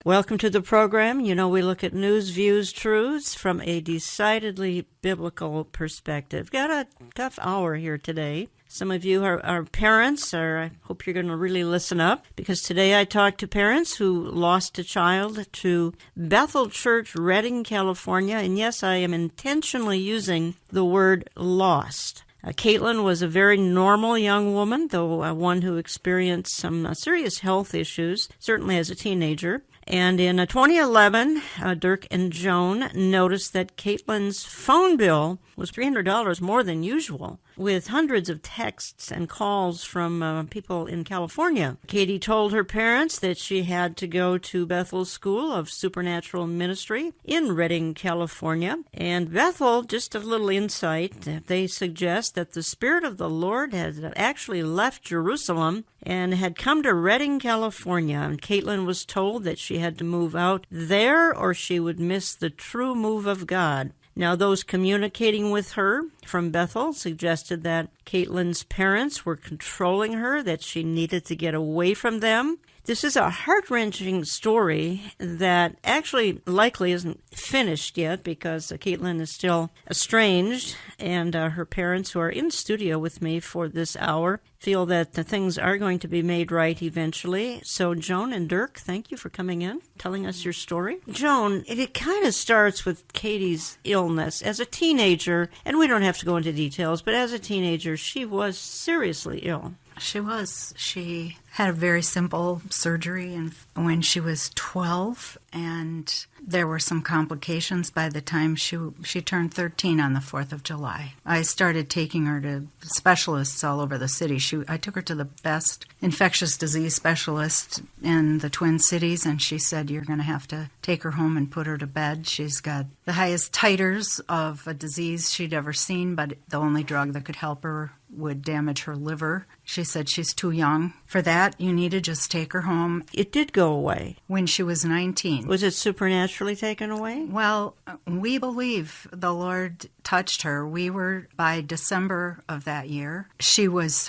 Welcome to the program. You know, we look at news, views, truths from a decidedly biblical perspective. Got a tough hour here today. Some of you are parents, or I hope you're going to really listen up, because today I talked to parents who lost a child to Bethel Church, Redding, California. And yes, I am intentionally using the word lost. Caitlin was a very normal young woman, though one who experienced some serious health issues, certainly as a teenager. And in 2011, Dirk and Joan noticed that Caitlin's phone bill was $300 more than usual, with hundreds of texts and calls from people in California. Katie told her parents that she had to go to Bethel's School of Supernatural Ministry in Redding, California. And Bethel, just a little insight, they suggest that the Spirit of the Lord had actually left Jerusalem and had come to Redding, California. And Caitlin was told that she had to move out there or she would miss the true move of God. Now, those communicating with her from Bethel suggested that Caitlin's parents were controlling her, that she needed to get away from them. This is a heart-wrenching story that actually likely isn't finished yet because Caitlin is still estranged, and her parents, who are in studio with me for this hour, feel that the things are going to be made right eventually. So Joan and Dirk, thank you for coming in, telling us your story. Joan, it kind of starts with Katie's illness. As a teenager, and we don't have to go into details, but as a teenager, she was seriously ill. She was. She had a very simple surgery when she was 12, and there were some complications by the time she turned 13 on the 4th of July. I started taking her to specialists all over the city. I took her to the best infectious disease specialist in the Twin Cities, and she said, "You're going to have to take her home and put her to bed. She's got the highest titers of a disease she'd ever seen, but the only drug that could help her would damage her liver." She said she's too young for that. You need to just take her home. It did go away. When she was 19. Was it supernaturally taken away? Well, we believe the Lord touched her. We were, by December of that year,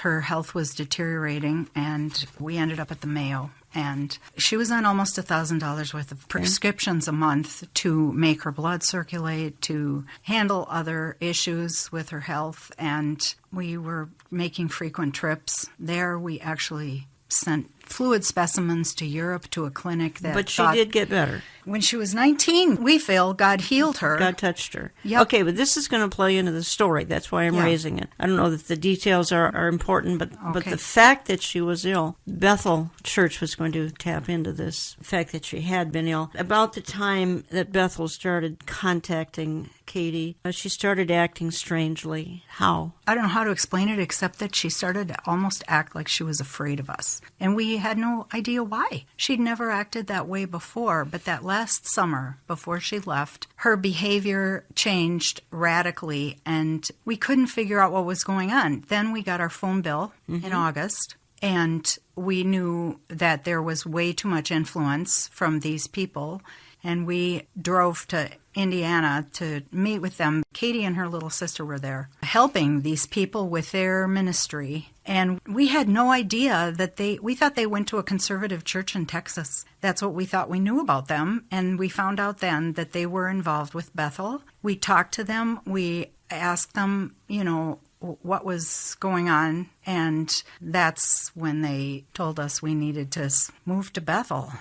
her health was deteriorating, and we ended up at the Mayo. And she was on almost $1,000 worth of prescriptions a month to make her blood circulate, to handle other issues with her health. And we were making frequent trips there. We actually sent fluid specimens to Europe to a clinic that But she did get better. When she was 19, we feel God healed her. God touched her. Yep. Okay, but this is going to play into the story. That's why I'm raising it. I don't know that the details are important, but the fact that she was ill, Bethel Church was going to tap into this, the fact that she had been ill. About the time that Bethel started contacting Katie, she started acting strangely. How? I don't know how to explain it, except that she started to almost act like she was afraid of us. And we had no idea why. She'd never acted that way before, but that last summer, before she left, her behavior changed radically, and we couldn't figure out what was going on. Then we got our phone bill in August, and we knew that there was way too much influence from these people, and we drove to Indiana to meet with them. Katie and her little sister were there helping these people with their ministry. And we had no idea that we thought they went to a conservative church in Texas. That's what we thought we knew about them. And we found out then that they were involved with Bethel. We talked to them. We asked them, what was going on. And that's when they told us we needed to move to Bethel.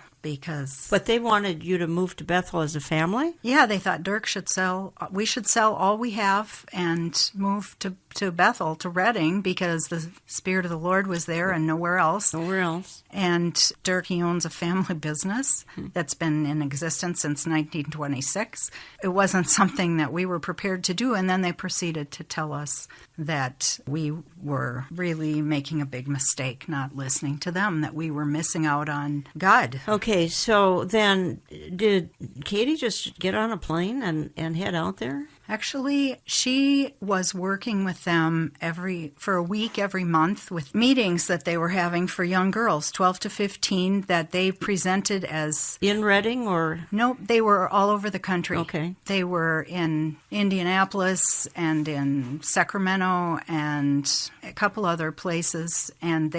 But they wanted you to move to Bethel as a family? Yeah, they thought we should sell all we have and move to Bethel, to Redding, because the Spirit of the Lord was there and nowhere else. Nowhere else. And Dirk, he owns a family business that's been in existence since 1926. It wasn't something that we were prepared to do, and then they proceeded to tell us that we were really making a big mistake not listening to them, that we were missing out on God. Okay, so then did Katie just get on a plane and head out there? Actually, she was working with them for a week every month with meetings that they were having for young girls, 12 to 15, that they presented as... In Reading or? Nope, they were all over the country. Okay. They were in Indianapolis and in Sacramento and a couple other places. And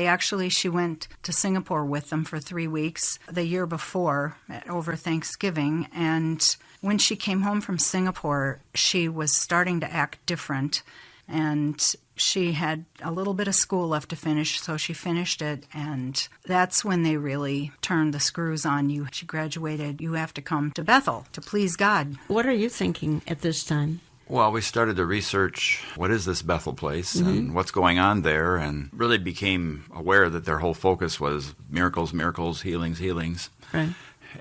she went to Singapore with them for 3 weeks the year before, over Thanksgiving. And when she came home from Singapore, she was starting to act different, and she had a little bit of school left to finish, so she finished it, and that's when they really turned the screws on you. She graduated. You have to come to Bethel to please God. What are you thinking at this time? Well, we started to research what is this Bethel place and what's going on there, and really became aware that their whole focus was miracles, miracles, healings, healings. Right.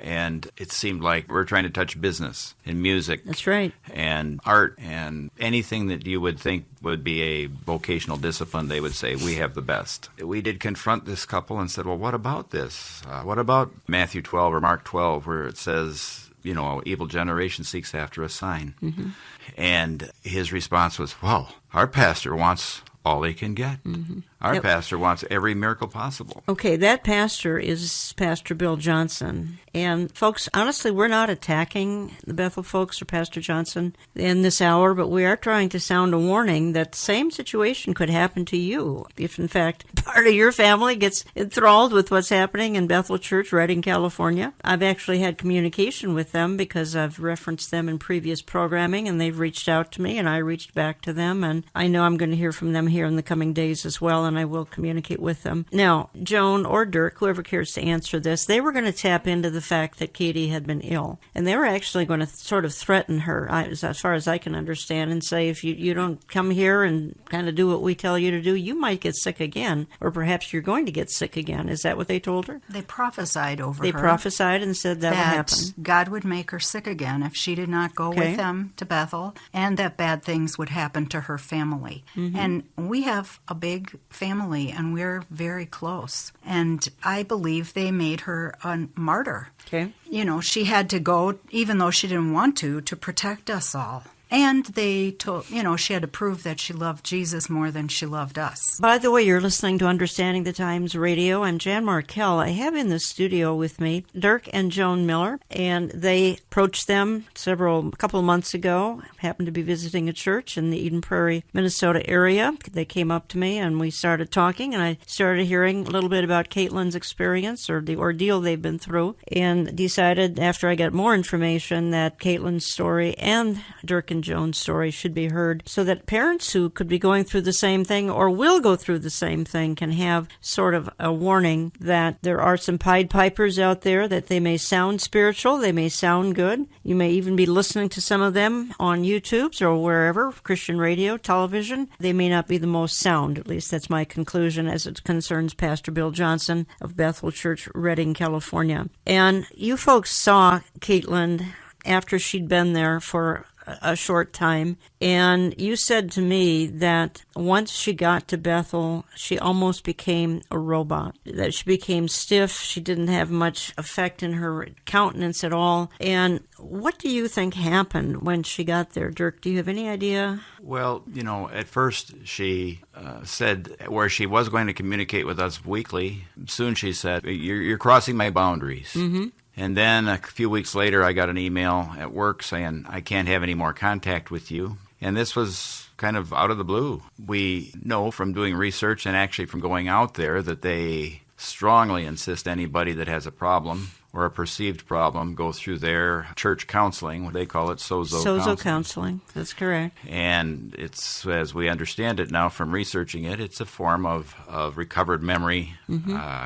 And it seemed like we're trying to touch business and music. That's right. And art and anything that you would think would be a vocational discipline, they would say, we have the best. We did confront this couple and said, well, what about this? What about Matthew 12 or Mark 12, where it says, evil generation seeks after a sign? Mm-hmm. And his response was, well, our pastor wants all he can get. Mm-hmm. Our pastor wants every miracle possible. Okay, that pastor is Pastor Bill Johnson. And folks, honestly, we're not attacking the Bethel folks or Pastor Johnson in this hour, but we are trying to sound a warning that the same situation could happen to you if, in fact, part of your family gets enthralled with what's happening in Bethel Church, Redding, California. I've actually had communication with them because I've referenced them in previous programming, and they've reached out to me, and I reached back to them, and I know I'm going to hear from them here in the coming days as well, and I will communicate with them. Now, Joan or Dirk, whoever cares to answer this, they were going to tap into the fact that Katie had been ill, and they were actually going to sort of threaten her, as far as I can understand, and say, if you don't come here and kind of do what we tell you to do, you might get sick again, or perhaps you're going to get sick again. Is that what they told her? They prophesied over her. They prophesied and said that would happen. God would make her sick again if she did not go with them to Bethel, and that bad things would happen to her family. Mm-hmm. And we have a big family, and we're very close. And I believe they made her a martyr. Okay. She had to go, even though she didn't want to protect us all. And they told, she had to prove that she loved Jesus more than she loved us. By the way, you're listening to Understanding the Times Radio. I'm Jan Markell. I have in the studio with me Dirk and Joan Miller, and they approached them a couple of months ago. Happened to be visiting a church in the Eden Prairie, Minnesota area. They came up to me, and we started talking, and I started hearing a little bit about Caitlin's experience or the ordeal they've been through, and decided after I got more information that Caitlin's story and Dirk and Joan's story should be heard so that parents who could be going through the same thing or will go through the same thing can have sort of a warning that there are some Pied Pipers out there, that they may sound spiritual, they may sound good. You may even be listening to some of them on YouTube or wherever, Christian radio, television. They may not be the most sound, at least that's my conclusion as it concerns Pastor Bill Johnson of Bethel Church, Redding, California. And you folks saw Caitlin after she'd been there for a short time, and you said to me that once she got to Bethel, she almost became a robot, that she became stiff, she didn't have much effect in her countenance at all. And what do you think happened when she got there, Dirk? Do you have any idea? Well, at first she said where she was going to communicate with us weekly, soon she said, you're crossing my boundaries. Mm-hmm. And then a few weeks later, I got an email at work saying, I can't have any more contact with you. And this was kind of out of the blue. We know from doing research and actually from going out there that they strongly insist anybody that has a problem or a perceived problem go through their church counseling. They call it sozo counseling. That's correct. And it's, as we understand it now from researching it, it's a form of recovered memory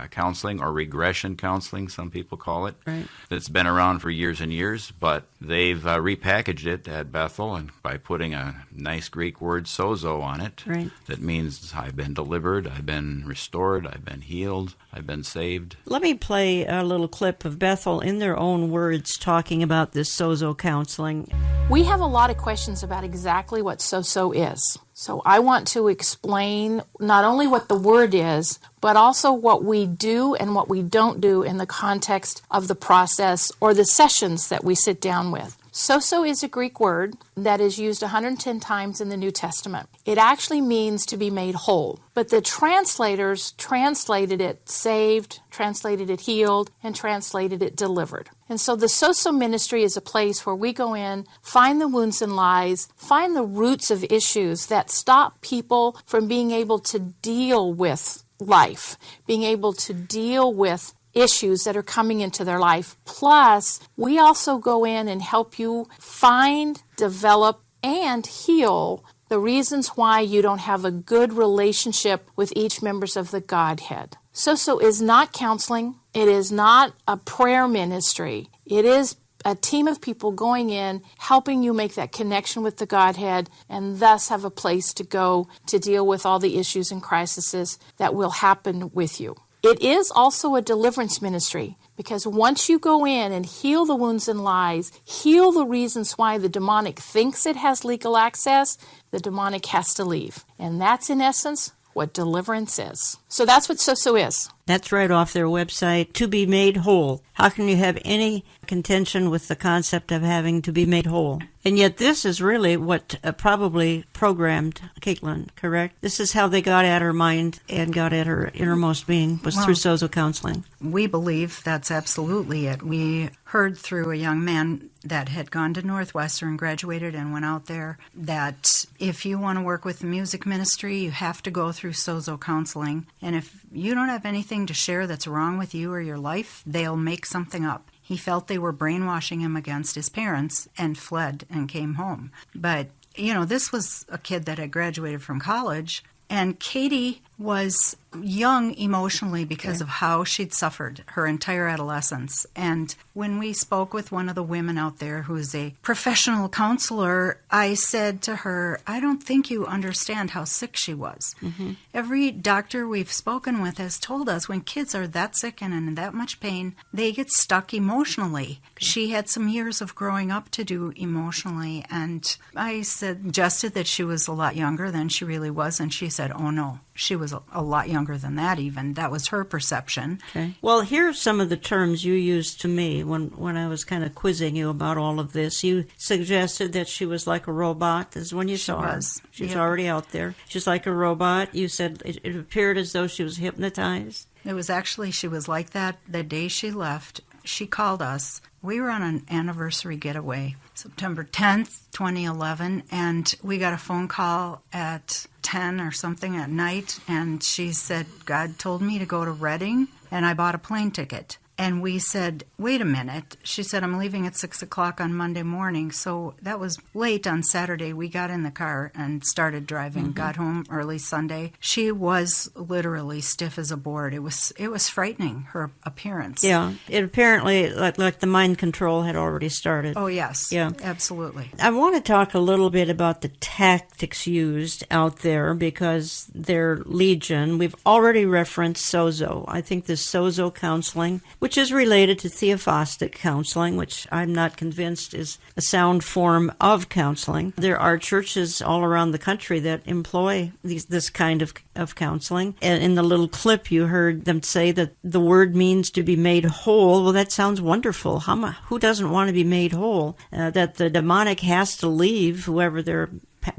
counseling or regression counseling, some people call it. Right. That's been around for years and years, but they've repackaged it at Bethel and by putting a nice Greek word sozo on it. Right. That means I've been delivered, I've been restored, I've been healed, I've been saved. Let me play a little clip of Bethel in their own words talking about this sozo counseling. We have a lot of questions about exactly what sozo is. So I want to explain not only what the word is, but also what we do and what we don't do in the context of the process or the sessions that we sit down with. Sozo is a Greek word that is used 110 times in the New Testament. It actually means to be made whole. But the translators translated it saved, translated it healed, and translated it delivered. And so the Sozo ministry is a place where we go in, find the wounds and lies, find the roots of issues that stop people from being able to deal with life, being able to deal with issues that are coming into their life. Plus, we also go in and help you find, develop, and heal the reasons why you don't have a good relationship with each members of the Godhead. Sozo is not counseling. It is not a prayer ministry. It is a team of people going in, helping you make that connection with the Godhead, and thus have a place to go to deal with all the issues and crises that will happen with you. It is also a deliverance ministry, because once you go in and heal the wounds and lies, heal the reasons why the demonic thinks it has legal access, the demonic has to leave. And that's, in essence, what deliverance is. So that's what Sozo is. That's right off their website, to be made whole. How can you have any contention with the concept of having to be made whole? And yet this is really what probably programmed Caitlin, correct? This is how they got at her mind and got at her innermost being, was through Sozo counseling. We believe that's absolutely it. We heard through a young man that had gone to Northwestern, graduated, and went out there, that if you want to work with the music ministry, you have to go through Sozo counseling. And if you don't have anything to share that's wrong with you or your life, they'll make something up. He felt they were brainwashing him against his parents and fled and came home. But, this was a kid that had graduated from college, and Katie was young emotionally because of how she'd suffered her entire adolescence. And when we spoke with one of the women out there who's a professional counselor, I said to her, I don't think you understand how sick she was. Mm-hmm. Every doctor we've spoken with has told us when kids are that sick and in that much pain, they get stuck emotionally. Okay. She had some years of growing up to do emotionally, and I suggested that she was a lot younger than she really was, and she said, oh no, she was a lot younger than that even. That was her perception. Okay. Well, here's some of the terms you used to me when I was kind of quizzing you about all of this. You suggested that she was like a robot. This is when you saw her. She was already out there. She's like a robot. You said it appeared as though she was hypnotized. It was actually, she was like that the day she left. She called us. We were on an anniversary getaway, September 10th, 2011, and we got a phone call at 10 or something at night, and she said, God told me to go to Reading, and I bought a plane ticket. And we said, wait a minute. She said, I'm leaving at 6 o'clock on Monday morning. So that was late on Saturday. We got in the car and started driving, got home early Sunday. She was literally stiff as a board. It was frightening, her appearance. Yeah, it apparently, like the mind control had already started. Oh, yes. Yeah, absolutely. I want to talk a little bit about the tactics used out there because they're legion. We've already referenced Sozo. I think this Sozo counseling, which is related to theophostic counseling, which I'm not convinced is a sound form of counseling. There are churches all around the country that employ this kind of counseling. And in the little clip, you heard them say that the word means to be made whole. Well, that sounds wonderful. Who doesn't want to be made whole? That the demonic has to leave, whoever they're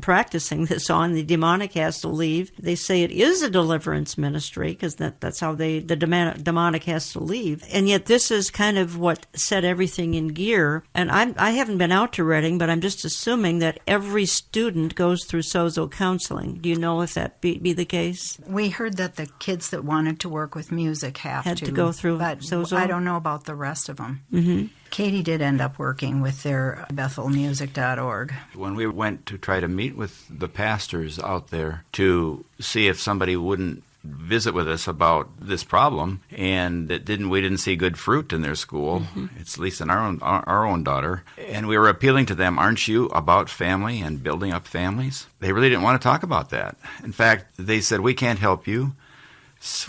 practicing this on, the demonic has to leave. They say it is a deliverance ministry because that's how the demonic has to leave. And yet this is kind of what set everything in gear. And I haven't been out to Reading, but I'm just assuming that every student goes through Sozo counseling. Do you know if that be the case? We heard that the kids that wanted to work with music had to go through but Sozo? I don't know about the rest of them. Mm-hmm. Katie did end up working with their BethelMusic.org. When we went to try to meet with the pastors out there to see if somebody wouldn't visit with us about this problem, and we didn't see good fruit in their school. Mm-hmm. It's at least in our own daughter. And we were appealing to them, aren't you about family and building up families? They really didn't want to talk about that. In fact, they said, we can't help you.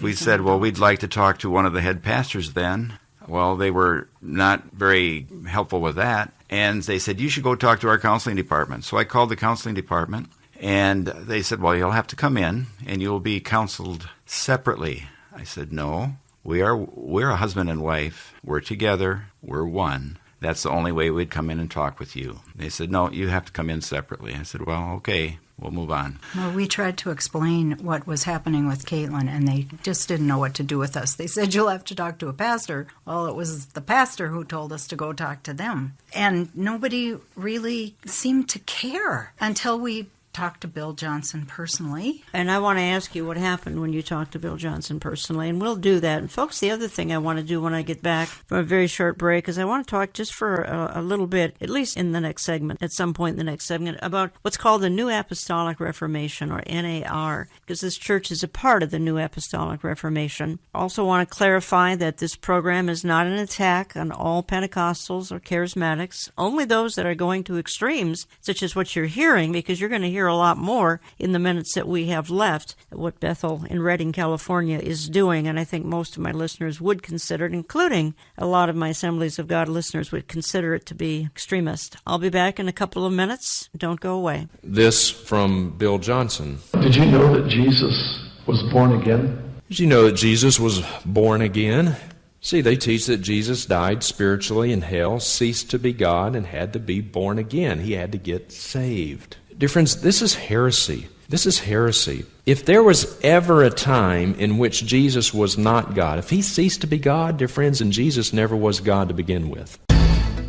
We said, well, we'd like to talk to one of the head pastors then. Well, they were not very helpful with that. And they said, you should go talk to our counseling department. So I called the counseling department, and they said, well, you'll have to come in, and you'll be counseled separately. I said, no, we're a husband and wife. We're together. We're one. that's the only way we'd come in and talk with you. They said, no, you have to come in separately. I said, well, okay, we'll move on. Well, we tried to explain what was happening with Caitlin, and they just didn't know what to do with us. They said, you'll have to talk to a pastor. Well, it was the pastor who told us to go talk to them. And nobody really seemed to care until we talked to Bill Johnson personally. And I want to ask you what happened when you talked to Bill Johnson personally, and we'll do that. And folks, the other thing I want to do when I get back from a very short break is I want to talk just for a little bit, at least in the next segment, at some point in the next segment, about what's called the New Apostolic Reformation, or NAR, because this church is a part of the New Apostolic Reformation. Also want to clarify that this program is not an attack on all Pentecostals or Charismatics, only those that are going to extremes, such as what you're hearing, because you're going to hear a lot more in the minutes that we have left, what Bethel in Redding, California is doing, and I think most of my listeners would consider it, including a lot of my Assemblies of God listeners would consider it to be extremist. I'll be back in a couple of minutes. Don't go away. This from Bill Johnson. Did you know that Jesus was born again? Did you know that Jesus was born again? See, they teach that Jesus died spiritually in hell, ceased to be God, and had to be born again. He had to get saved. Dear friends, this is heresy. This is heresy. If there was ever a time in which Jesus was not God, if he ceased to be God, dear friends, and Jesus never was God to begin with.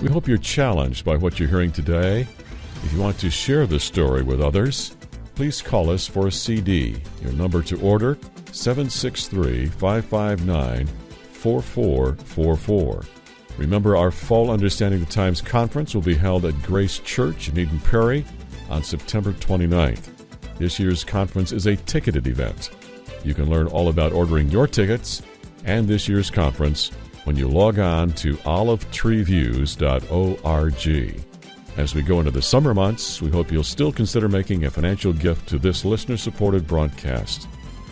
We hope you're challenged by what you're hearing today. If you want to share this story with others, please call us for a CD. Your number to order, 763-559-4444. Remember, our Fall Understanding the Times conference will be held at Grace Church in Eden Prairie on September 29th. This year's conference is a ticketed event. You can learn all about ordering your tickets and this year's conference when you log on to olivetreeviews.org. As we go into the summer months, we hope you'll still consider making a financial gift to this listener-supported broadcast.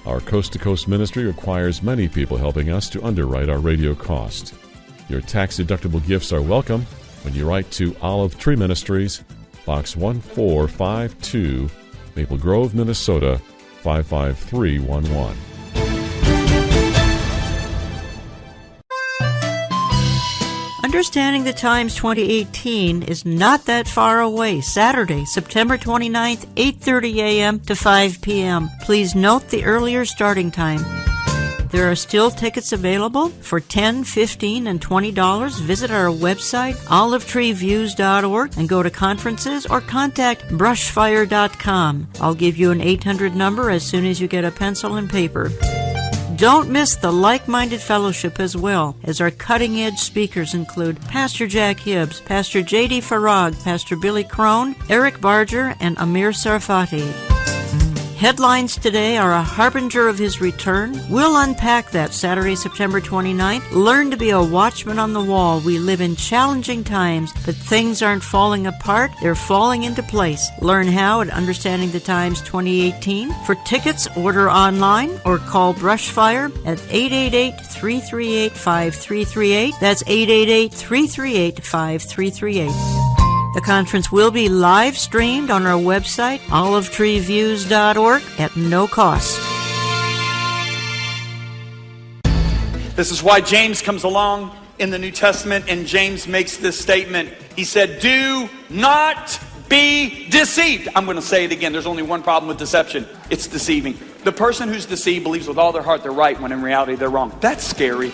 Our coast-to-coast ministry requires many people helping us to underwrite our radio cost. Your tax-deductible gifts are welcome when you write to Olive Tree Ministries, Box 1452, Maple Grove, Minnesota, 55311. Understanding the Times 2018 is not that far away. Saturday, September 29th, 8:30 a.m. to 5 p.m. Please note the earlier starting time. There are still tickets available for $10, $15, and $20. Visit our website, olivetreeviews.org, and go to conferences or contact brushfire.com. I'll give you an 800 number as soon as you get a pencil and paper. Don't miss the like-minded fellowship as well, as our cutting-edge speakers include Pastor Jack Hibbs, Pastor J.D. Farag, Pastor Billy Crone, Eric Barger, and Amir Sarfati. Headlines today are a harbinger of his return. We'll unpack that Saturday, September 29th. Learn to be a watchman on the wall. We live in challenging times, but things aren't falling apart. They're falling into place. Learn how at Understanding the Times 2018. For tickets, order online or call Brushfire at 888-338-5338. That's 888-338-5338. The conference will be live streamed on our website, olivetreeviews.org, at no cost. This is why James comes along in the New Testament, and James makes this statement. He said, do not be deceived. I'm going to say it again. There's only one problem with deception. It's deceiving. The person who's deceived believes with all their heart they're right when in reality they're wrong. That's scary.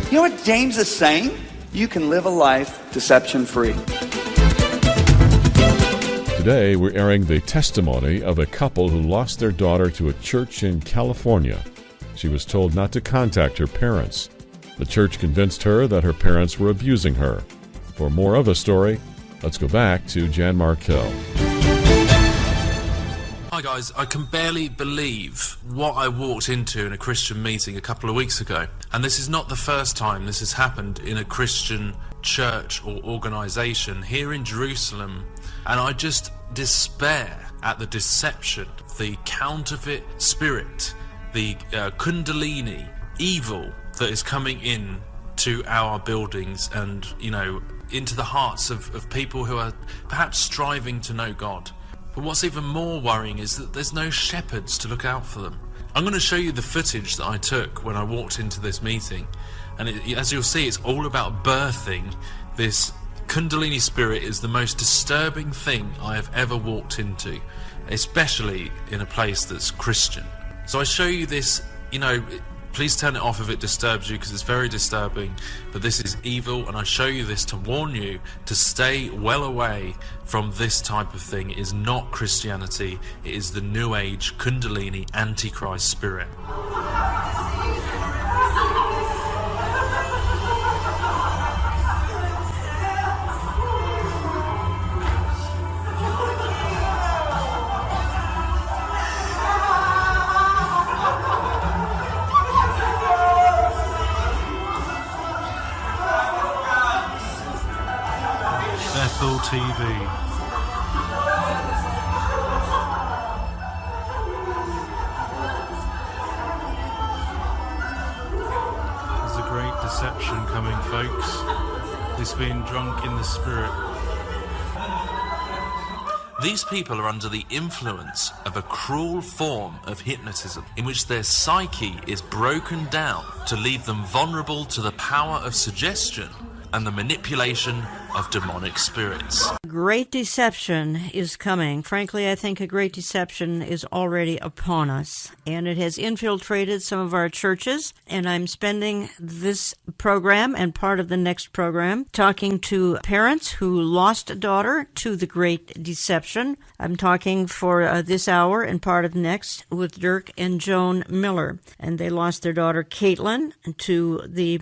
You know what James is saying? You can live a life deception-free. Today, we're airing the testimony of a couple who lost their daughter to a church in California. She was told not to contact her parents. The church convinced her that her parents were abusing her. For more of the story, let's go back to Jan Markell. Hi guys, I can barely believe what I walked into in a Christian meeting a couple of weeks ago. And this is not the first time this has happened in a Christian church or organisation here in Jerusalem. And I just despair at the deception, the counterfeit spirit, the kundalini evil that is coming in to our buildings and, into the hearts of people who are perhaps striving to know God. But what's even more worrying is that there's no shepherds to look out for them. I'm going to show you the footage that I took when I walked into this meeting. And as you'll see, it's all about birthing this Kundalini spirit. Is the most disturbing thing I have ever walked into, especially in a place that's Christian. So I show you this, please turn it off if it disturbs you, because it's very disturbing, but this is evil, and I show you this to warn you to stay well away from this type of thing. It is not Christianity, it is the New Age Kundalini Antichrist spirit. TV. There's a great deception coming, folks. This being drunk in the spirit. These people are under the influence of a cruel form of hypnotism in which their psyche is broken down to leave them vulnerable to the power of suggestion and the manipulation of demonic spirits. Great deception is coming. Frankly, I think a great deception is already upon us, and it has infiltrated some of our churches, and I'm spending this program and part of the next program talking to parents who lost a daughter to the great deception. I'm talking for this hour and part of next with Dirk and Joan Miller, and they lost their daughter Caitlin to the,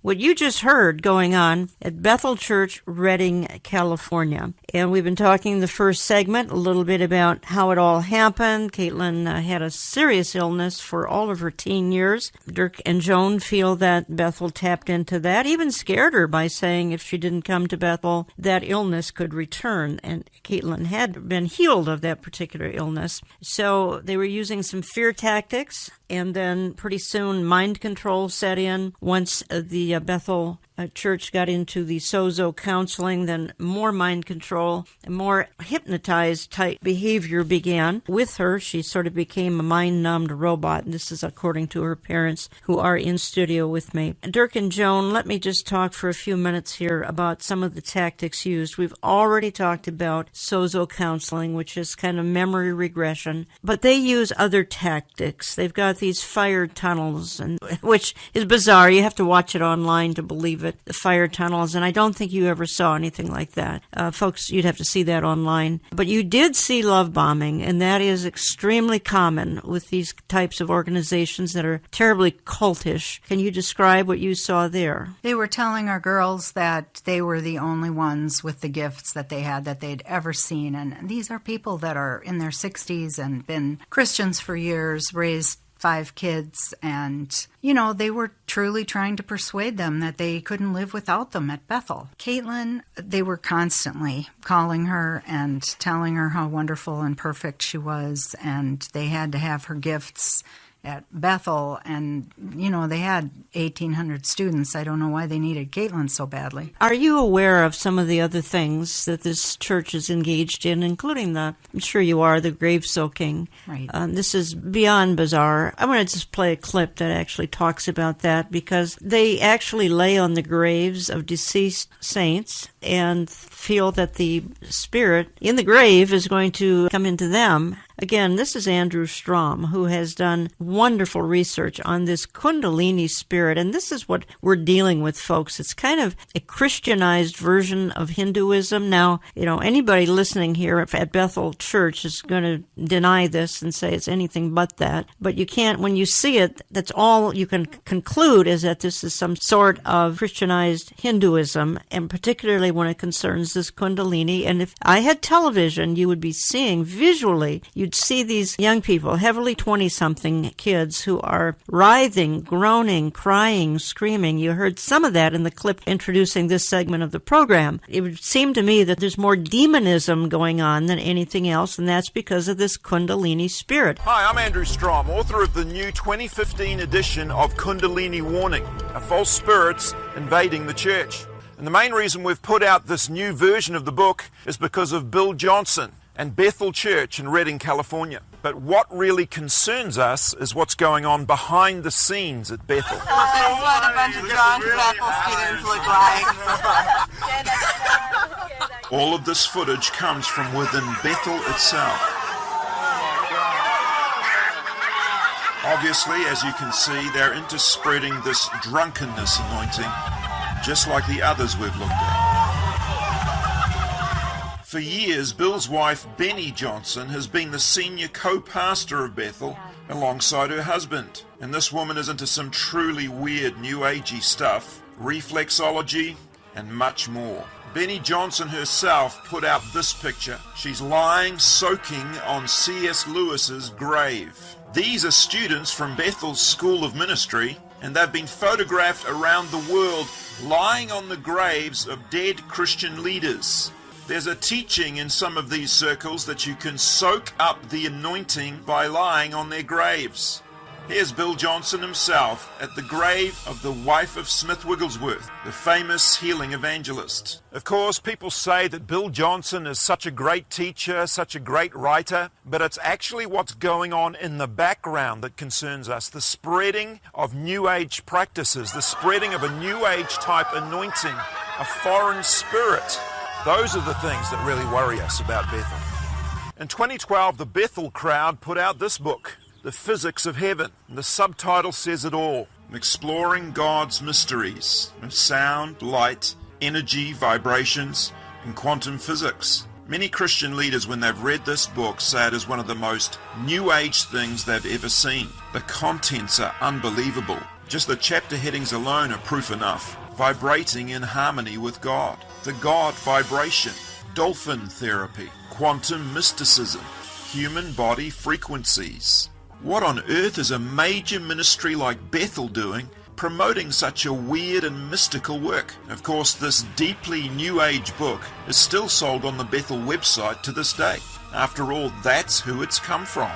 what you just heard going on at Bethel Church, Redding, California. And we've been talking the first segment a little bit about how it all happened. Caitlin had a serious illness for all of her teen years. Dirk and Joan feel that Bethel tapped into that, even scared her by saying if she didn't come to Bethel, that illness could return. And Caitlin had been healed of that particular illness. So they were using some fear tactics, and then pretty soon mind control set in. Once the Bethel church got into the Sozo counseling, then more mind control and more hypnotized type behavior began with her. She sort of became a mind-numbed robot. And this is according to her parents, who are in studio with me. Dirk and Joan, let me just talk for a few minutes here about some of the tactics used. We've already talked about Sozo counseling, which is kind of memory regression, but they use other tactics. They've got these fire tunnels, and which is bizarre. You have to watch it online to believe it. The fire tunnels, and I don't think you ever saw anything like that. Folks, you'd have to see that online. But you did see love bombing, and that is extremely common with these types of organizations that are terribly cultish. Can you describe what you saw there? They were telling our girls that they were the only ones with the gifts that they had that they'd ever seen. And these are people that are in their 60s and been Christians for years, raised 5 kids, and, they were truly trying to persuade them that they couldn't live without them at Bethel. Caitlin, they were constantly calling her and telling her how wonderful and perfect she was, and they had to have her gifts at Bethel, and, they had 1,800 students. I don't know why they needed Caitlin so badly. Are you aware of some of the other things that this church is engaged in, including I'm sure you are, the grave soaking? Right. This is beyond bizarre. I want to just play a clip that actually talks about that, because they actually lay on the graves of deceased saints and feel that the spirit in the grave is going to come into them. Again, this is Andrew Strom, who has done wonderful research on this Kundalini spirit, and this is what we're dealing with, folks. It's kind of a Christianized version of Hinduism. Now, anybody listening here at Bethel Church is going to deny this and say it's anything but that, but you can't, when you see it, that's all you can conclude is that this is some sort of Christianized Hinduism, and particularly when it concerns this Kundalini. And if I had television, you would be seeing visually, you'd see these young people, heavily 20-something kids, who are writhing, groaning, crying, screaming. You heard some of that in the clip introducing this segment of the program. It would seem to me that there's more demonism going on than anything else, and that's because of this Kundalini spirit. Hi, I'm Andrew Strom, author of the new 2015 edition of Kundalini Warning, False Spirits Invading the Church. And the main reason we've put out this new version of the book is because of Bill Johnson and Bethel Church in Redding, California. But what really concerns us is what's going on behind the scenes at Bethel. This is what a bunch of drunk Bethel students look like. All of this footage comes from within Bethel itself. Obviously, as you can see, they're into spreading this drunkenness anointing, just like the others we've looked at. For years, Bill's wife, Benny Johnson, has been the senior co-pastor of Bethel alongside her husband. And this woman is into some truly weird New Agey stuff, reflexology, and much more. Benny Johnson herself put out this picture. She's lying, soaking on C.S. Lewis's grave. These are students from Bethel's School of Ministry, and they've been photographed around the world lying on the graves of dead Christian leaders. There's a teaching in some of these circles that you can soak up the anointing by lying on their graves. Here's Bill Johnson himself at the grave of the wife of Smith Wigglesworth, the famous healing evangelist. Of course, people say that Bill Johnson is such a great teacher, such a great writer, but it's actually what's going on in the background that concerns us. The spreading of New Age practices, the spreading of a New Age type anointing, a foreign spirit. Those are the things that really worry us about Bethel. In 2012, the Bethel crowd put out this book, The Physics of Heaven. And the subtitle says it all. Exploring God's mysteries of sound, light, energy, vibrations, and quantum physics. Many Christian leaders, when they've read this book, say it is one of the most New Age things they've ever seen. The contents are unbelievable. Just the chapter headings alone are proof enough. Vibrating in harmony with God. The God vibration. Dolphin therapy. Quantum mysticism. Human body frequencies. What on earth is a major ministry like Bethel doing, promoting such a weird and mystical work? Of course, this deeply New Age book is still sold on the Bethel website to this day. After all, that's who it's come from.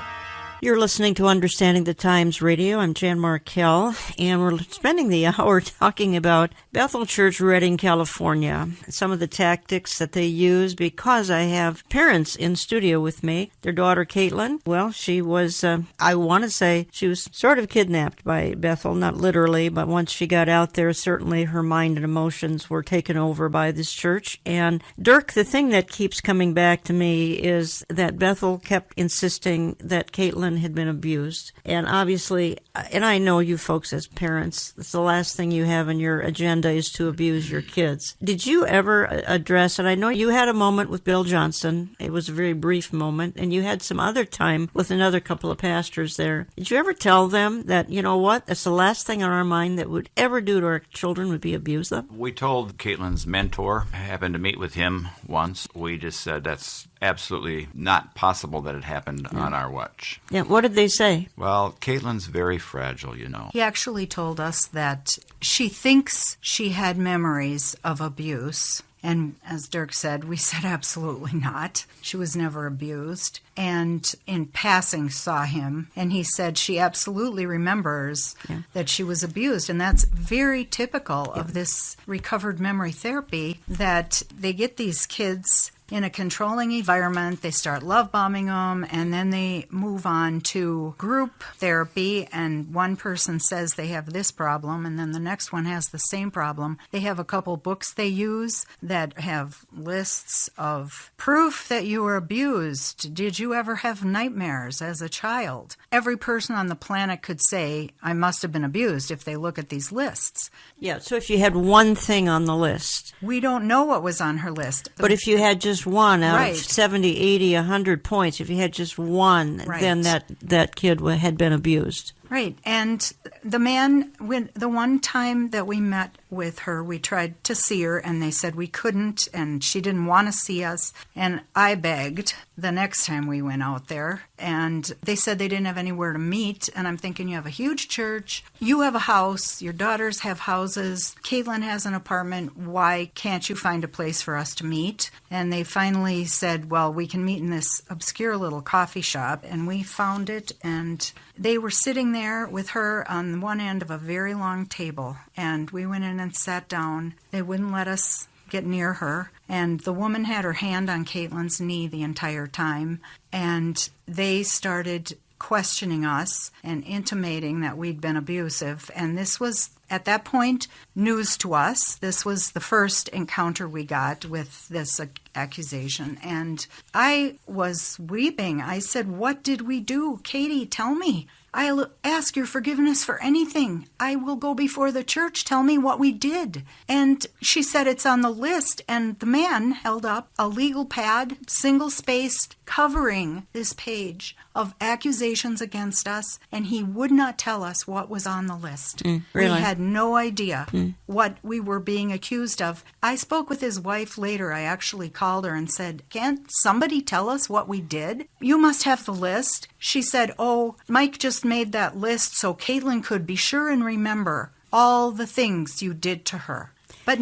You're listening to Understanding the Times Radio. I'm Jan Markell, and we're spending the hour talking about Bethel Church, Redding, California, some of the tactics that they use, because I have parents in studio with me. Their daughter, Caitlin, well, she was, I want to say, she was sort of kidnapped by Bethel, not literally, but once she got out there, certainly her mind and emotions were taken over by this church. And Dirk, the thing that keeps coming back to me is that Bethel kept insisting that Caitlin had been abused. And obviously, and I know you folks as parents, it's the last thing you have on your agenda is to abuse your kids. Did you ever address, and I know you had a moment with Bill Johnson, it was a very brief moment, and you had some other time with another couple of pastors there. Did you ever tell them that, you know what, that's the last thing on our mind that would ever do to our children would be abuse them? We told Caitlin's mentor, I happened to meet with him once, we just said that's absolutely not possible that it happened on our watch. Yeah, what did they say? Well, Caitlin's very fragile, you know. He actually told us that she thinks she had memories of abuse. And as Dirk said, we said absolutely not. She was never abused. And in passing saw him, and he said she absolutely remembers that she was abused. And that's very typical of this recovered memory therapy, that they get these kids in a controlling environment, they start love bombing them, and then they move on to group therapy, and one person says they have this problem, and then the next one has the same problem. They have a couple books they use that have lists of proof that you were abused. Did you ever have nightmares as a child? Every person on the planet could say, I must have been abused, if they look at these lists. Yeah, so if you had one thing on the list. We don't know what was on her list. But if you had just one out of 70, 80, 100 points, if you had just one, then that kid had been abused. Right. And the man, when the one time that we met with her, we tried to see her, and they said we couldn't, and she didn't want to see us. And I begged the next time we went out there, and they said they didn't have anywhere to meet. And I'm thinking, you have a huge church, you have a house, your daughters have houses, Caitlin has an apartment, why can't you find a place for us to meet? And they finally said, well, we can meet in this obscure little coffee shop, and we found it, and they were sitting there with her on one end of a very long table, and we went in and sat down. They wouldn't let us get near her. And the woman had her hand on Caitlin's knee the entire time. And they started questioning us and intimating that we'd been abusive. And this was, at that point, news to us. This was the first encounter we got with this accusation. And I was weeping. I said, "What did we do? Katie, tell me. I'll ask your forgiveness for anything. I will go before the church. Tell me what we did." And she said, "It's on the list." And the man held up a legal pad, single-spaced, covering this page of accusations against us, and he would not tell us what was on the list. Really? We had no idea what we were being accused of. I spoke with his wife later. I actually called her and said, "Can't somebody tell us what we did? You must have the list." She said, "Oh, Mike just made that list so Caitlin could be sure and remember all the things you did to her." But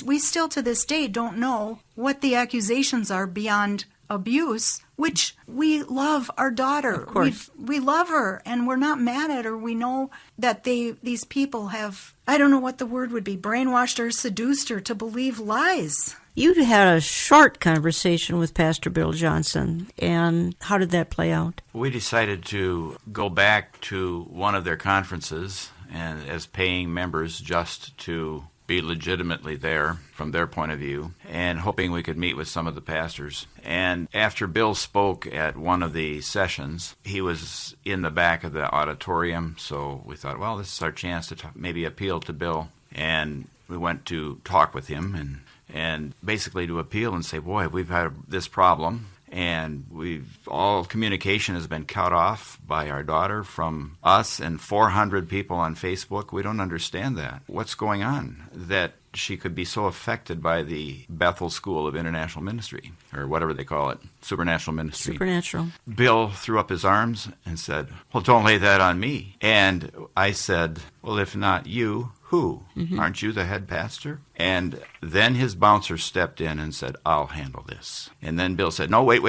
we still to this day don't know what the accusations are beyond abuse, which we love our daughter. Of course. We love her, and we're not mad at her. We know that these people have, I don't know what the word would be, brainwashed or seduced her to believe lies. You had a short conversation with Pastor Bill Johnson, and how did that play out? We decided to go back to one of their conferences and as paying members just to be legitimately there from their point of view, and hoping we could meet with some of the pastors. And after Bill spoke at one of the sessions, he was in the back of the auditorium, so we thought, well, this is our chance to maybe appeal to Bill. And we went to talk with him and basically to appeal and say, boy, we've had this problem, and all communication has been cut off by our daughter from us and 400 people on Facebook. We don't understand that. What's going on that she could be so affected by the Bethel School of International Ministry, or whatever they call it, Supernatural Ministry? Supernatural. Bill threw up his arms and said, "Well, don't lay that on me." And I said, "Well, if not you, who? Aren't you the head pastor?" And then his bouncer stepped in and said, "I'll handle this." And then Bill said, "No, wait.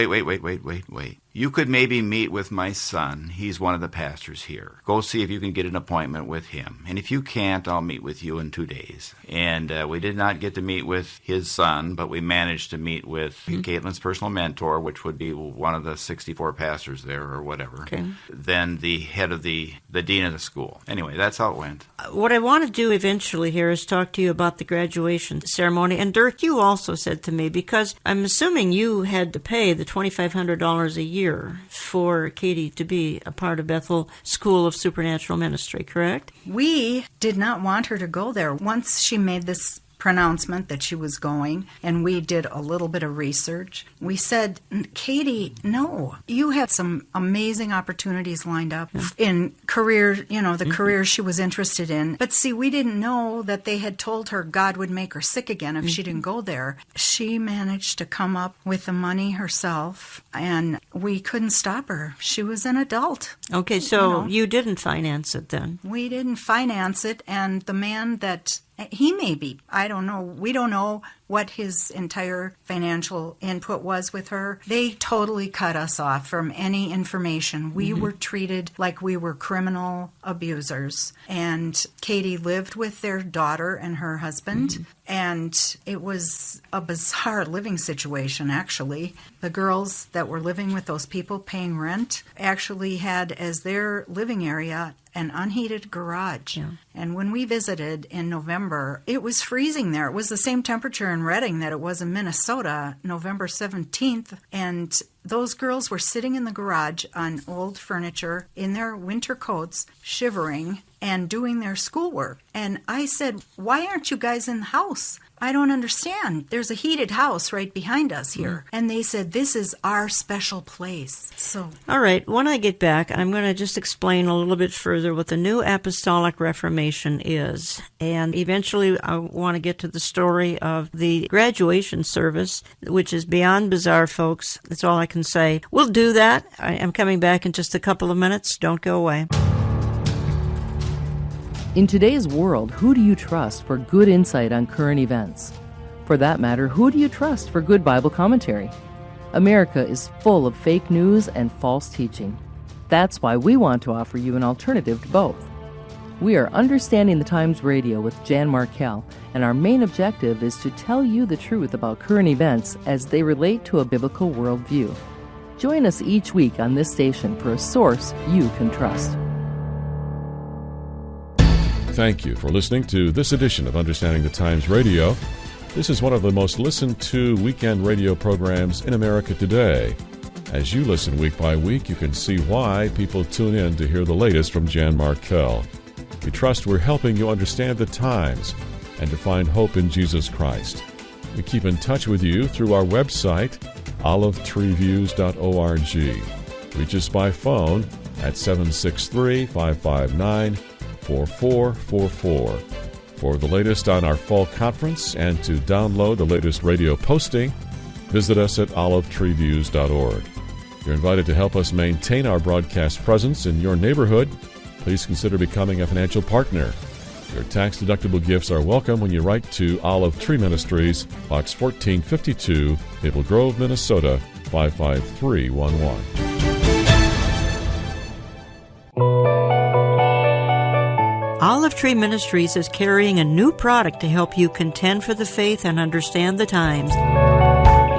You could maybe meet with my son. He's one of the pastors here. Go see if you can get an appointment with him. And if you can't, I'll meet with you in 2 days." And we did not get to meet with his son, but we managed to meet with Caitlin's personal mentor, which would be one of the 64 pastors there or whatever. Okay. Then the head of the dean of the school. Anyway, that's how it went. What I want to do eventually here is talk to you about the graduation ceremony. And Dirk, you also said to me, because I'm assuming you had to pay the $2,500 a year for Katie to be a part of Bethel School of Supernatural Ministry, correct? We did not want her to go there. Once she made this pronouncement that she was going, and we did a little bit of research, we said, "Katie, no, you have some amazing opportunities lined up in career, the career she was interested in." But see, we didn't know that they had told her God would make her sick again if she didn't go there. She managed to come up with the money herself, and we couldn't stop her. She was an adult. Okay, so you didn't finance it then? We didn't finance it, and the man that he may be, I don't know. We don't know what his entire financial input was with her. They totally cut us off from any information. We were treated like we were criminal abusers. And Katie lived with their daughter and her husband. And it was a bizarre living situation, actually. The girls that were living with those people paying rent actually had as their living area an unheated garage. Yeah. And when we visited in November, it was freezing there. It was the same temperature in Redding that it was in Minnesota, November 17th. And those girls were sitting in the garage on old furniture in their winter coats, shivering and doing their schoolwork. And I said, "Why aren't you guys in the house? I don't understand. There's a heated house right behind us here." And they said, "This is our special place." So, all right, when I get back, I'm going to just explain a little bit further what the New Apostolic Reformation is. And eventually I want to get to the story of the graduation service, which is beyond bizarre, folks. That's all I can say. We'll do that. I am coming back in just a couple of minutes. Don't go away. In today's world, who do you trust for good insight on current events? For that matter, who do you trust for good Bible commentary? America is full of fake news and false teaching. That's why we want to offer you an alternative to both. We are Understanding the Times Radio with Jan Markell, and our main objective is to tell you the truth about current events as they relate to a biblical worldview. Join us each week on this station for a source you can trust. Thank you for listening to this edition of Understanding the Times Radio. This is one of the most listened to weekend radio programs in America today. As you listen week by week, you can see why people tune in to hear the latest from Jan Markell. We trust we're helping you understand the times and to find hope in Jesus Christ. We keep in touch with you through our website, olivetreeviews.org. Reach us by phone at 763-559-4444. For the latest on our fall conference and to download the latest radio posting, visit us at olivetreeviews.org. You're invited to help us maintain our broadcast presence in your neighborhood. Please consider becoming a financial partner. Your tax-deductible gifts are welcome when you write to Olive Tree Ministries, Box 1452, Maple Grove, Minnesota, 55311. Olive Tree Ministries is carrying a new product to help you contend for the faith and understand the times.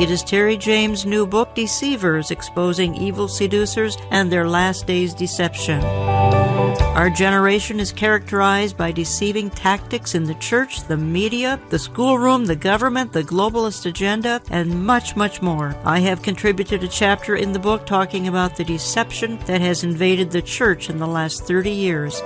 It is Terry James' new book, Deceivers, Exposing Evil Seducers and Their Last Days Deception. Our generation is characterized by deceiving tactics in the church, the media, the schoolroom, the government, the globalist agenda, and much, much more. I have contributed a chapter in the book talking about the deception that has invaded the church in the last 30 years.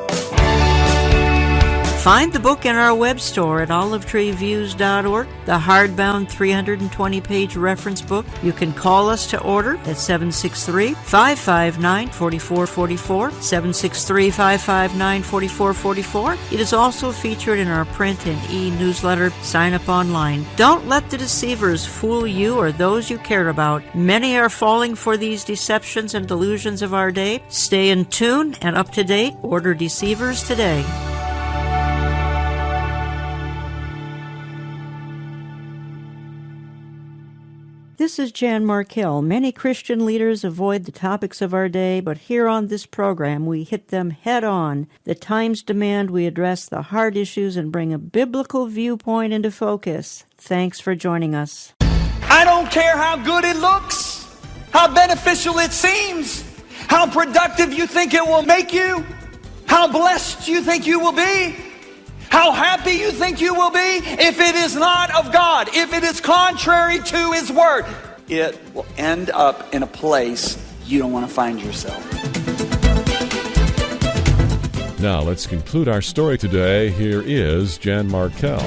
Find the book in our web store at olivetreeviews.org, the hardbound 320-page reference book. You can call us to order at 763-559-4444, 763-559-4444. It is also featured in our print and e-newsletter. Sign up online. Don't let the deceivers fool you or those you care about. Many are falling for these deceptions and delusions of our day. Stay in tune and up to date. Order Deceivers today. This is Jan Markell. Many Christian leaders avoid the topics of our day, but here on this program we hit them head on. The times demand we address the hard issues and bring a biblical viewpoint into focus. Thanks for joining us. I don't care how good it looks, how beneficial it seems, how productive you think it will make you, how blessed you think you will be, how happy you think you will be. If it is not of God, if it is contrary to His Word, it will end up in a place you don't want to find yourself. Now let's conclude our story today. Here is Jan Markell.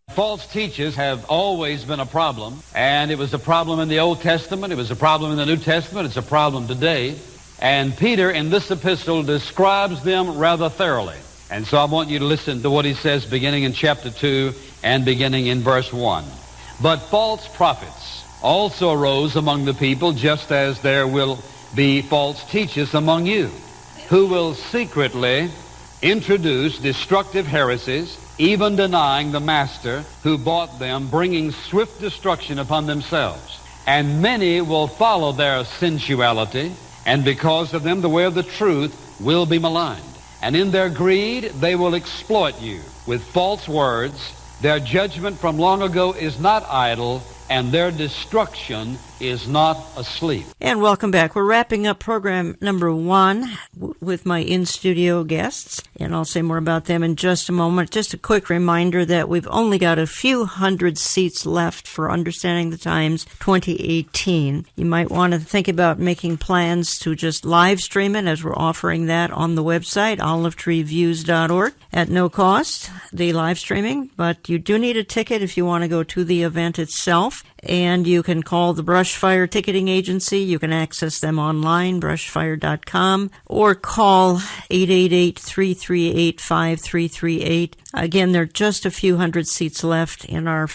False teachers have always been a problem, and it was a problem in the Old Testament, it was a problem in the New Testament, it's a problem today. And Peter, in this epistle, describes them rather thoroughly. And so I want you to listen to what he says beginning in chapter 2 and beginning in verse 1. But false prophets also arose among the people, just as there will be false teachers among you, who will secretly introduce destructive heresies, even denying the master who bought them, bringing swift destruction upon themselves. And many will follow their sensuality, and because of them the way of the truth will be maligned. And in their greed they will exploit you with false words. Their judgment from long ago is not idle, and their destruction is not asleep. And welcome back. We're wrapping up program number 1 with my in-studio guests, and I'll say more about them in just a moment. Just a quick reminder that we've only got a few hundred seats left for Understanding the Times 2018. You might want to think about making plans to just live stream it, as we're offering that on the website, olivetreeviews.org, at no cost, the live streaming. But you do need a ticket if you want to go to the event itself. And you can call the Brushfire Ticketing Agency. You can access them online, brushfire.com, or call 888-338-5338. Again, there are just a few hundred seats left in our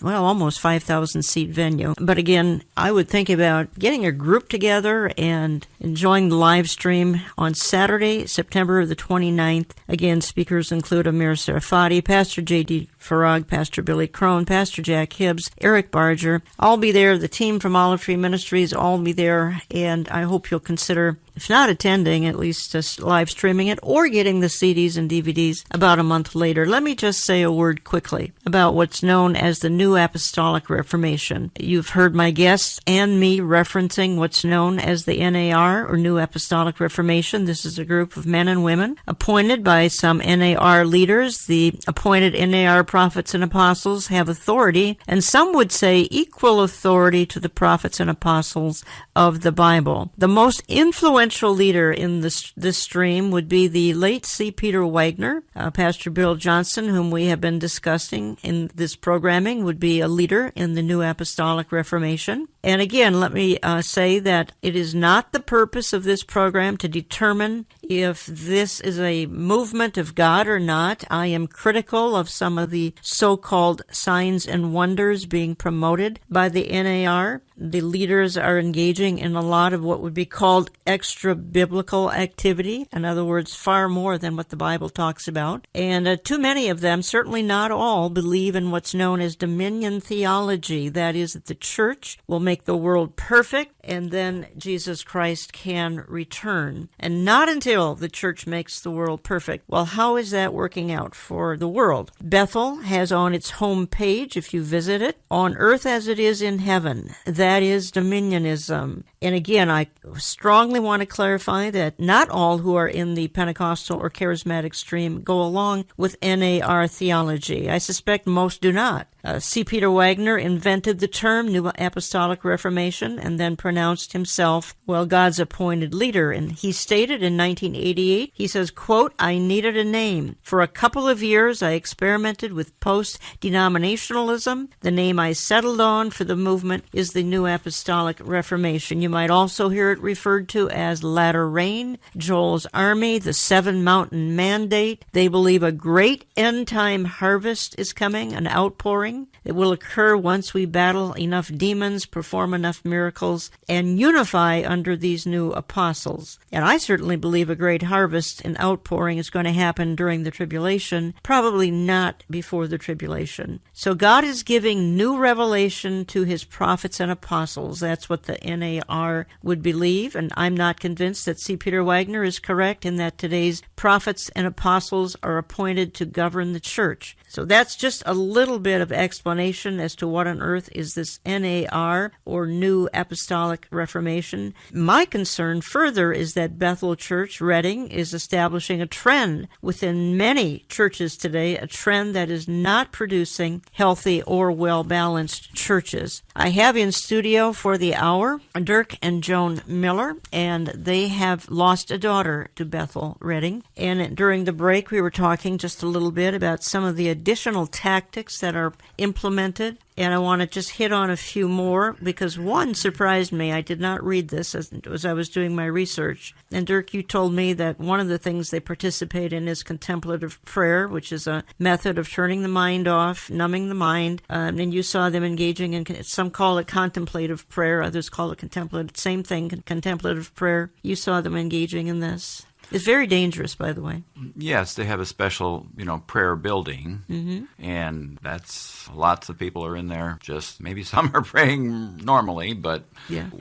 almost 5,000 seat venue. But again, I would think about getting a group together and enjoying the live stream on Saturday, September the 29th. Again, speakers include Amir Sarfati, Pastor J.D. Farag, Pastor Billy Crone, Pastor Jack Hibbs, Eric Barger. I'll be there. The team from Olive Tree Ministries all be there, and I hope you'll consider if not attending, at least just live streaming it or getting the CDs and DVDs about a month later. Let me just say a word quickly about what's known as the New Apostolic Reformation. You've heard my guests and me referencing what's known as the NAR, or New Apostolic Reformation. This is a group of men and women appointed by some NAR leaders. The appointed NAR prophets and apostles have authority, and some would say equal authority to the prophets and apostles of the Bible. The most influential leader in this stream would be the late C. Peter Wagner. Pastor Bill Johnson, whom we have been discussing in this programming, would be a leader in the New Apostolic Reformation. And again, let me say that it is not the purpose of this program to determine if this is a movement of God or not. I am critical of some of the so-called signs and wonders being promoted by the NAR. The leaders are engaging in a lot of what would be called extra-biblical activity. In other words, far more than what the Bible talks about. And too many of them, certainly not all, believe in what's known as dominion theology. That is, that the church will make the world perfect, and then Jesus Christ can return. And not until the church makes the world perfect. Well, how is that working out for the world? Bethel has on its home page, if you visit it, on earth as it is in heaven. That is dominionism. And again, I strongly want to clarify that not all who are in the Pentecostal or charismatic stream go along with NAR theology. I suspect most do not. C. Peter Wagner invented the term New Apostolic Reformation and then pronounced himself, well, God's appointed leader. And he stated in 1988, he says, quote, "I needed a name. For a couple of years, I experimented with post-denominationalism. The name I settled on for the movement is the New Apostolic Reformation." You might also hear it referred to as Latter Rain, Joel's Army, the Seven Mountain Mandate. They believe a great end-time harvest is coming, an outpouring. It will occur once we battle enough demons, perform enough miracles, and unify under these new apostles. And I certainly believe a great harvest and outpouring is going to happen during the tribulation, probably not before the tribulation. So God is giving new revelation to his prophets and apostles. That's what the NAR would believe, and I'm not convinced that C. Peter Wagner is correct in that today's prophets and apostles are appointed to govern the church. So that's just a little bit of explanation as to what on earth is this NAR, or New Apostolic Reformation. My concern further is that Bethel Church, Redding, is establishing a trend within many churches today, a trend that is not producing healthy or well-balanced churches. I have in studio for the hour Dirk and Joan Miller, and they have lost a daughter to Bethel Redding. And during the break, we were talking just a little bit about some of the additional tactics that are implemented, and I want to just hit on a few more because one surprised me. I did not read this as I was doing my research. And Dirk, you told me that one of the things they participate in is contemplative prayer, which is a method of turning the mind off, numbing the mind, and you saw them engaging in, some call it contemplative prayer, others call it contemplative, same thing, contemplative prayer. You saw them engaging in this. It's very dangerous, by the way. Yes, they have a special, prayer building, and that's lots of people are in there. Just maybe some are praying normally, but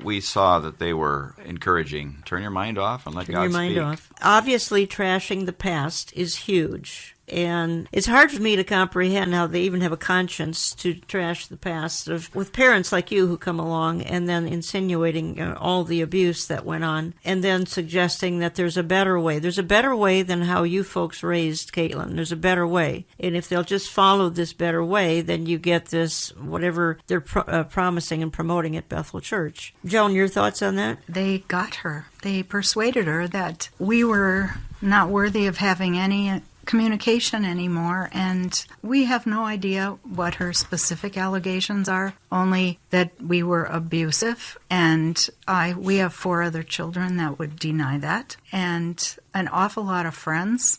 we saw that they were encouraging, turn your mind off and let God speak. Turn your mind off. Obviously, trashing the past is huge. And it's hard for me to comprehend how they even have a conscience to trash the past with parents like you who come along and then insinuating all the abuse that went on and then suggesting that there's a better way. There's a better way than how you folks raised Caitlin. There's a better way. And if they'll just follow this better way, then you get this, whatever they're promising and promoting at Bethel Church. Joan, your thoughts on that? They got her. They persuaded her that we were not worthy of having any communication anymore, and we have no idea what her specific allegations are, only that we were abusive, and we have 4 other children that would deny that, and an awful lot of friends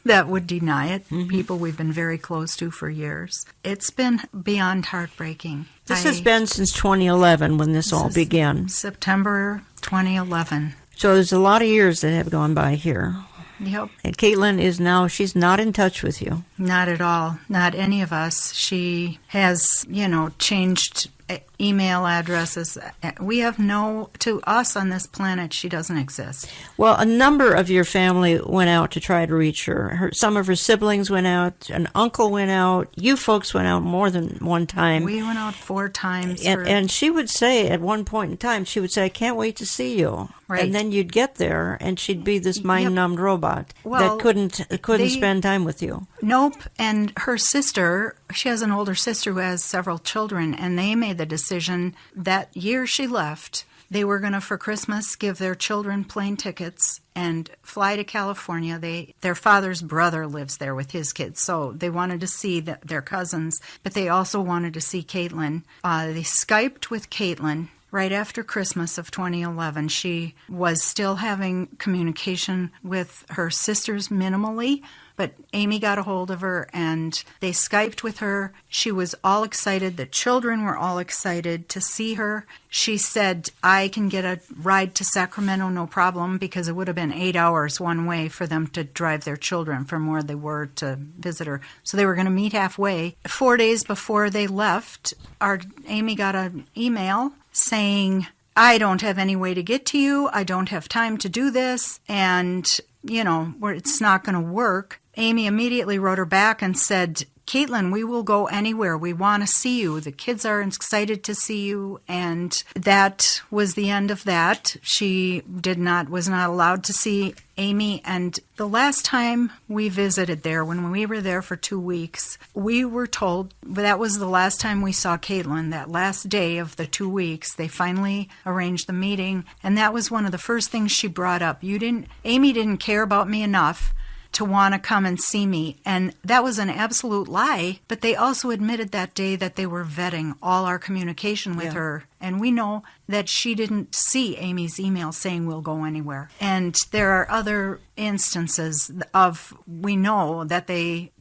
that would deny it, people we've been very close to for years. It's been beyond heartbreaking. This has been since 2011 when this all began. September 2011. So there's a lot of years that have gone by here. Yep. And Caitlin she's not in touch with you. Not at all. Not any of us. She has, changed email addresses. We have to us on this planet, she doesn't exist. Well, a number of your family went out to try to reach her. Some of her siblings went out, an uncle went out, you folks went out more than one time. We went out 4 times. And she would say at one point in time, she would say, I can't wait to see you. Right. And then you'd get there, and she'd be this mind-numbed robot that couldn't spend time with you. Nope. And her sister, she has an older sister who has several children, and they made the decision that year she left, they were going to, for Christmas, give their children plane tickets and fly to California. Their father's brother lives there with his kids, so they wanted to see their cousins, but they also wanted to see Caitlin. They Skyped with Caitlin right after Christmas of 2011. She was still having communication with her sisters minimally, but Amy got a hold of her and they Skyped with her. She was all excited. The children were all excited to see her. She said, I can get a ride to Sacramento, no problem, because it would have been 8 hours one way for them to drive their children from where they were to visit her. So they were going to meet halfway. 4 days before they left, Amy got an email saying, I don't have any way to get to you. I don't have time to do this. And, it's not going to work. Amy immediately wrote her back and said, Caitlin, we will go anywhere. We want to see you. The kids are excited to see you. And that was the end of that. She was not allowed to see Amy. And the last time we visited there, when we were there for 2 weeks, we were told that was the last time we saw Caitlin. That last day of the 2 weeks, they finally arranged the meeting. And that was one of the first things she brought up. Amy didn't care about me enough to want to come and see me. And that was an absolute lie. But they also admitted that day that they were vetting all our communication with her. And we know that she didn't see Amy's email saying we'll go anywhere. And there are other instances we know that they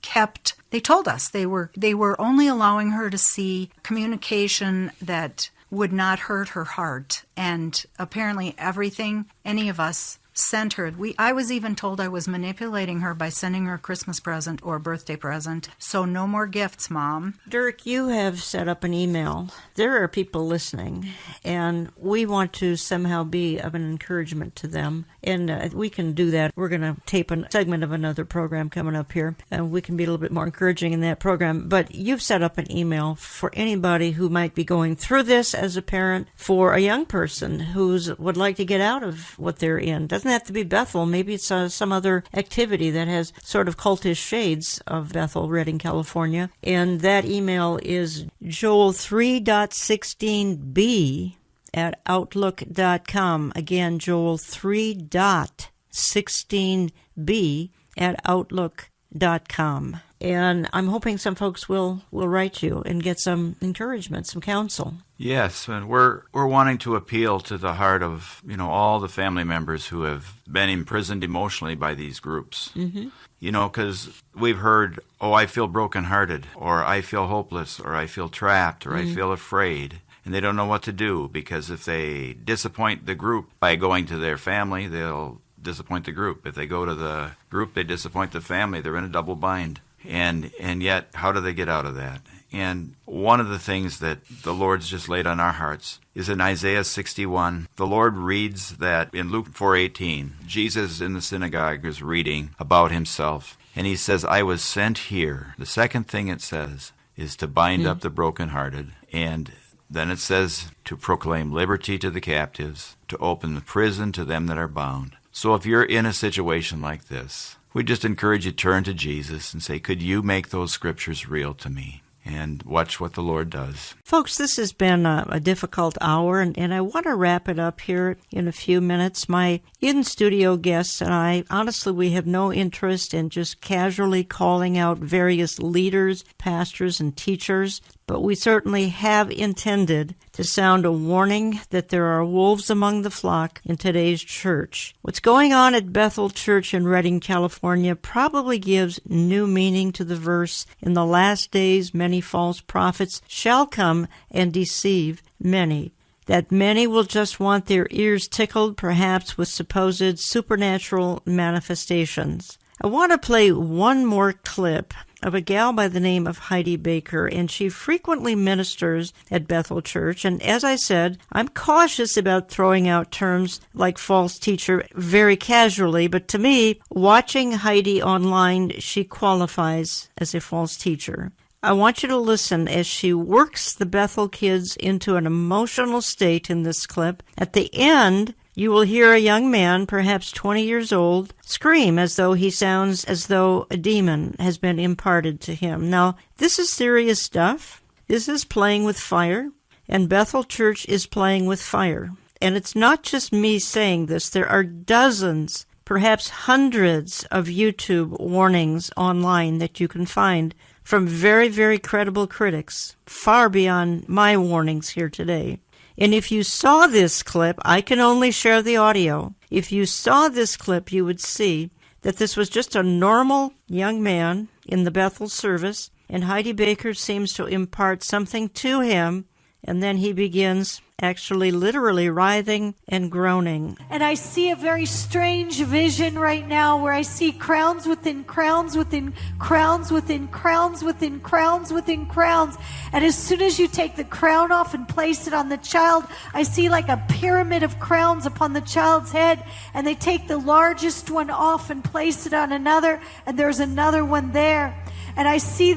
told us they were only allowing her to see communication that would not hurt her heart. And apparently everything any of us sent her. I was even told I was manipulating her by sending her a Christmas present or a birthday present. So no more gifts, Mom. Dirk, you have set up an email. There are people listening, and we want to somehow be of an encouragement to them. And we can do that. We're going to tape a segment of another program coming up here, and we can be a little bit more encouraging in that program. But you've set up an email for anybody who might be going through this as a parent, for a young person who would like to get out of what they're in. Doesn't have to be Bethel. Maybe it's some other activity that has sort of cultish shades of Bethel, Redding, California. And that email is Joel 3.16b at Outlook.com. Again, Joel 3.16b at Outlook.com. And I'm hoping some folks will write you and get some encouragement, some counsel. Yes, and we're wanting to appeal to the heart of, all the family members who have been imprisoned emotionally by these groups. Mm-hmm. Because we've heard, I feel brokenhearted, or I feel hopeless, or I feel trapped, or I feel afraid. And they don't know what to do, because if they disappoint the group by going to their family, they'll disappoint the group. If they go to the group, they disappoint the family. They're in a double bind. And yet, how do they get out of that? And one of the things that the Lord's just laid on our hearts is in Isaiah 61. The Lord reads that in Luke 4:18, Jesus in the synagogue is reading about himself. And he says, I was sent here. The second thing it says is to bind up the brokenhearted. And then it says to proclaim liberty to the captives, to open the prison to them that are bound. So if you're in a situation like this, we just encourage you to turn to Jesus and say, could you make those scriptures real to me? And watch what the Lord does. Folks, this has been a difficult hour, and I want to wrap it up here in a few minutes. My in-studio guests and I, honestly, we have no interest in just casually calling out various leaders, pastors, and teachers, but we certainly have intended to sound a warning that there are wolves among the flock in today's church. What's going on at Bethel Church in Redding, California probably gives new meaning to the verse, in the last days many false prophets shall come and deceive many. That many will just want their ears tickled, perhaps with supposed supernatural manifestations. I want to play one more clip of a gal by the name of Heidi Baker, and she frequently ministers at Bethel Church. And as I said, I'm cautious about throwing out terms like false teacher very casually, but to me, watching Heidi online, she qualifies as a false teacher. I want you to listen as she works the Bethel kids into an emotional state in this clip. At the end, you will hear a young man, perhaps 20 years old, scream as though he sounds as though a demon has been imparted to him. Now, this is serious stuff. This is playing with fire, and Bethel Church is playing with fire. And it's not just me saying this. There are dozens, perhaps hundreds of YouTube warnings online that you can find from very, very credible critics, far beyond my warnings here today. And if you saw this clip, I can only share the audio. If you saw this clip, you would see that this was just a normal young man in the Bethel service, and Heidi Baker seems to impart something to him, and then he begins actually literally writhing and groaning. And I see a very strange vision right now where I see crowns within crowns within crowns within crowns within crowns within crowns. And as soon as you take the crown off and place it on the child, I see like a pyramid of crowns upon the child's head, and they take the largest one off and place it on another, and there's another one there. And I see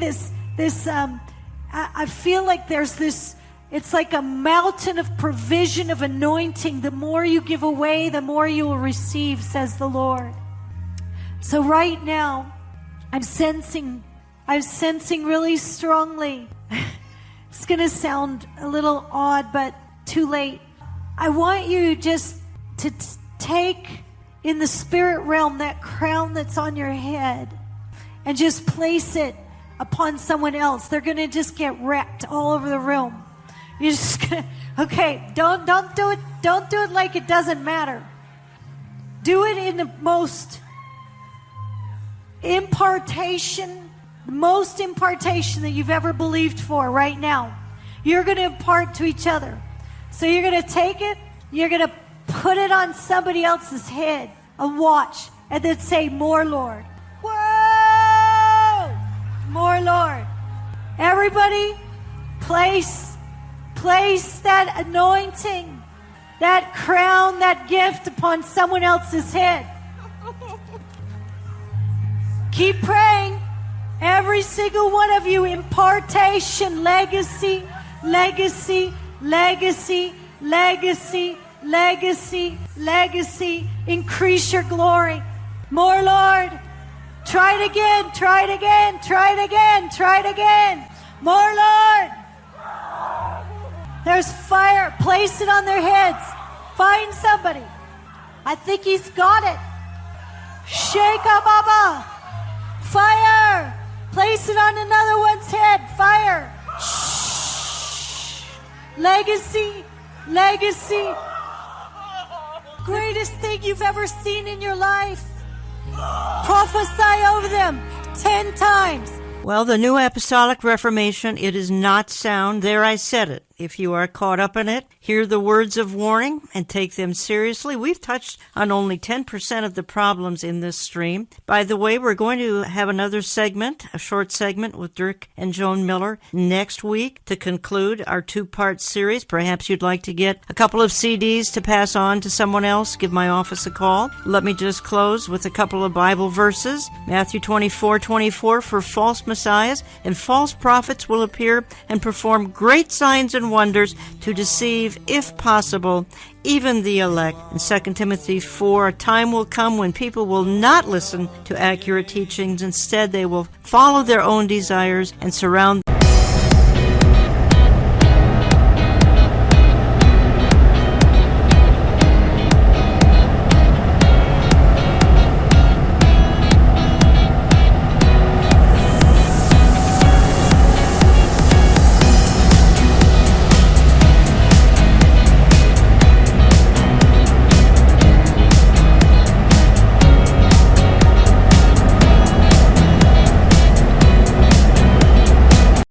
I feel like there's this, it's like a mountain of provision, of anointing. The more you give away, the more you will receive, says the Lord. So right now, I'm sensing really strongly. It's going to sound a little odd, but too late. I want you just to take in the spirit realm that crown that's on your head and just place it upon someone else. They're going to just get wrecked all over the room. You're just gonna, okay, don't do it. Don't do it like it doesn't matter. Do it in the most impartation that you've ever believed for right now. You're going to impart to each other. So you're going to take it, you're going to put it on somebody else's head and watch, and then say, "More, Lord." Whoa! More, Lord. Everybody, place that anointing, that crown, that gift upon someone else's head. Keep praying. Every single one of you, impartation, legacy, legacy, legacy, legacy, legacy, legacy. Increase your glory. More, Lord. Try it again, try it again, try it again, try it again. More, Lord. There's fire. Place it on their heads. Find somebody. I think he's got it. Shake Baba. Fire. Place it on another one's head. Fire. Shh. Legacy. Legacy. Greatest thing you've ever seen in your life. Prophesy over them 10 times. Well, the New Apostolic Reformation, it is not sound. There, I said it. If you are caught up in it, hear the words of warning and take them seriously. We've touched on only 10% of the problems in this stream. By the way, we're going to have another segment, a short segment with Dirk and Joan Miller next week to conclude our two-part series. Perhaps you'd like to get a couple of CDs to pass on to someone else. Give my office a call. Let me just close with a couple of Bible verses. Matthew 24:24, for false messiahs and false prophets will appear and perform great signs and wonders to deceive, if possible, even the elect. In 2 Timothy 4, a time will come when people will not listen to accurate teachings. Instead, they will follow their own desires and surround